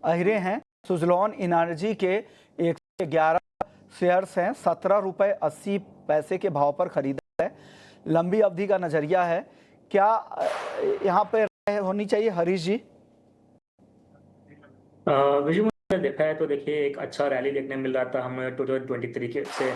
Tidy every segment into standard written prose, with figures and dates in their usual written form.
अहिरे हैं। सुजलॉन एनर्जी के 111 शेयर्स हैं, 17 रुपए 80 पैसे के भाव पर खरीदा है। लंबी अवधि का नजरिया है क्या यहाँ पे होनी चाहिए हरीश जी? विजय ने देखा है तो देखिए एक अच्छा रैली देखने मिल रहा था हमें 2023 के से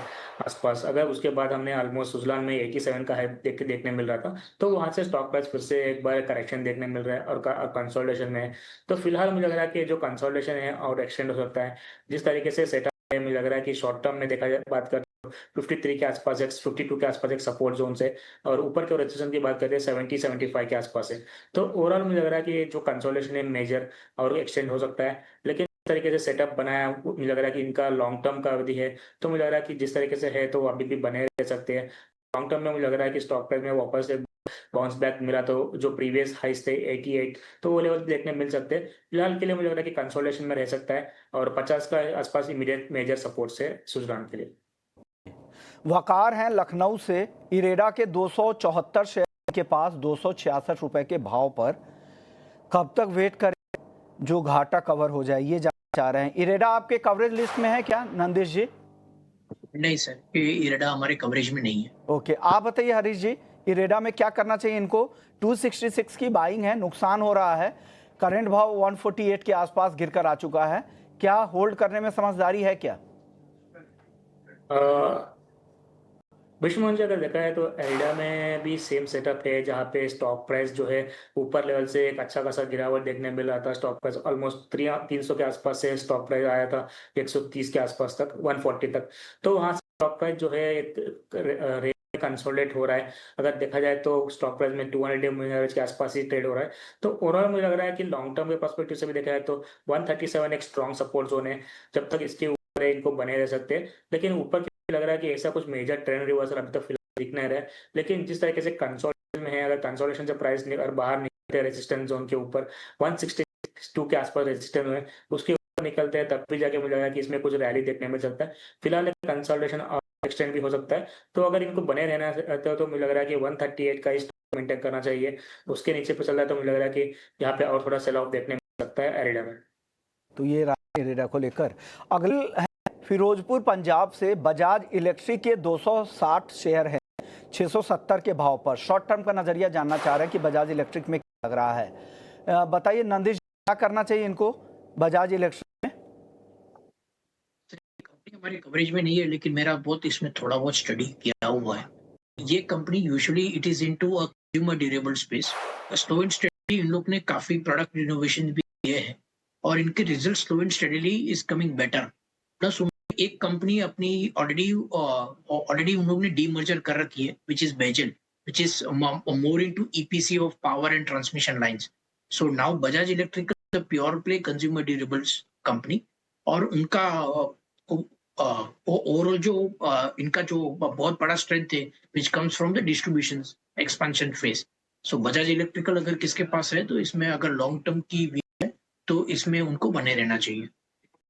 आसपास। अगर उसके बाद हमने ऑलमोस्ट सुजलान में 87 का है देखने मिल रहा था, तो वहां से स्टॉक प्राइस फिर से एक बार करेक्शन देखने मिल रहा है और कंसोलिडेशन में है। तो फिलहाल मुझे लग रहा है कि जो कंसोलिडेशन है और एक्सटेंड हो सकता है। जिस तरीके से सेटअप है, मुझे लग रहा है कि शॉर्ट टर्म में देखा जाए, बात कर 53 के आसपास, 52 के आसपास एक सपोर्ट जोन से, और ऊपर के रेजिस्टेंस की बात करते हैं 70-75 के आसपास है। तो ओवरऑल मुझे लग रहा है कि जो कंसोलिडेशन है मेजर और एक्सटेंड हो सकता है। लेकिन जिस तरीके से सेटअप बनाया मुझे लग रहा है कि इनका लॉन्ग टर्म का अवधि है, तो मुझे लग रहा है कि जिस तरीके से है तो अभी भी बने रह सकते हैं। लॉन्ग टर्म में मुझे लग रहा है कि स्टॉक प्राइस में वापस एक बाउंस बैक मिला तो जो प्रीवियस हाइस थे 88, तो वो लेवल देखने मिल सकते हैं। फिलहाल के लिए मुझे लग रहा है कि कंसोलिडेशन में रह सकता है और 50 का आसपास इमीडिएट मेजर सपोर्ट से सुजलान के लिए। वकार हैं लखनऊ से। इरेडा के 274 शेयर के पास 266 रुपए के भाव पर कब तक वेट करें जो घाटा कवर हो जाए, ये जानना चाह रहे हैं। इरेडा आपके कवरेज लिस्ट में है क्या नंदिश जी? नहीं सर, ये इरेडा हमारे कवरेज में नहीं है। ओके, आप बताइए हरीश जी, इरेडा में क्या करना चाहिए इनको? 266 की बाइंग है, नुकसान हो रहा है, करंट भाव 148 के आसपास गिरकर आ चुका है, क्या होल्ड करने में समझदारी है क्या? विश्वमंच अगर देखा है तो एल्डा में भी सेम सेटअप है, जहाँ पे स्टॉक प्राइस जो है ऊपर लेवल से एक अच्छा खासा गिरावट देखने मिल रहा था। स्टॉक प्राइस ऑलमोस्ट 300 के आसपास से स्टॉक प्राइस आया था 130 के आसपास तक, 140 तक। तो वहां से स्टॉक प्राइस जो है एक रेट कंसोलिडेट हो रहा है। अगर देखा जाए तो स्टॉक प्राइस में 200 मूविंग एवरेज के आसपास ही ट्रेड हो रहा है। तो ओवरऑल मुझे लग रहा है कि लॉन्ग टर्म के पर्सपेक्टिव से भी देखा जाए तो 137 एक स्ट्रॉन्ग सपोर्ट जोन है। जब तक इसके ऊपर है, इनको बने रह सकते हैं। लेकिन ऊपर लग रहा है कि ऐसा कुछ मेजर ट्रेंड रिवर्सल अभी तक फिलहाल दिख नहीं रहा है। लेकिन जिस तरीके से कंसोलिडेशन में है, अगर कंसोलिडेशन से प्राइस बाहर निकलते हैं रेजिस्टेंस जोन के ऊपर 162 के आसपास रेजिस्टेंस है, उसके ऊपर निकलते हैं, तब भी जाके मुझे लगा कि इसमें कुछ रैली देखने में चलता है। फिलहाल कंसोलिडेशन और एक्सटेंड भी हो सकता है। तो अगर इनको बने रहना रहता है तो मुझे लग रहा है कि 138 का मेंटेन करना चाहिए। उसके नीचे पे चल रहा है तो मुझे लग रहा है कि यहाँ पे और थोड़ा सेल ऑफ देखने मिल सकता है एरिडा में। तो ये एरिडा को लेकर अगले फिरोजपुर पंजाब से बजाज इलेक्ट्रिक के 260 शेयर हैं 670 के भाव पर। शॉर्ट टर्म का नजरिया जानना चाह रहे हैं कि बजाज इलेक्ट्रिक में क्या लग रहा है। बताइए नंदिश, क्या करना चाहिए इनको बजाज इलेक्ट्रिक में? कंपनी हमारे कवरेज में नहीं है, लेकिन मेरा बहुत इसमें थोड़ा बहुत स्टडी किया हुआ है। ये company usually it is into a consumer durable space. Slow and steadily इन लोग ने काफी प्रोडक्ट इनोवेशन भी किए हैं और इनके result slow and steadily is coming better. Plus एक कंपनी अपनी ऑलरेडी उन लोगों ने डीमर्जर कर रखी है, which is Bajel, which is more into EPC of power and transmission lines. So now Bajaj electrical pure play consumer durables company, और उनका ओवरऑल जो इनका जो बहुत बड़ा स्ट्रेंथ है which comes from the distribution expansion phase. So Bajaj electrical अगर किसके पास है तो इसमें अगर लॉन्ग टर्म की व्यू है तो इसमें उनको बने रहना चाहिए।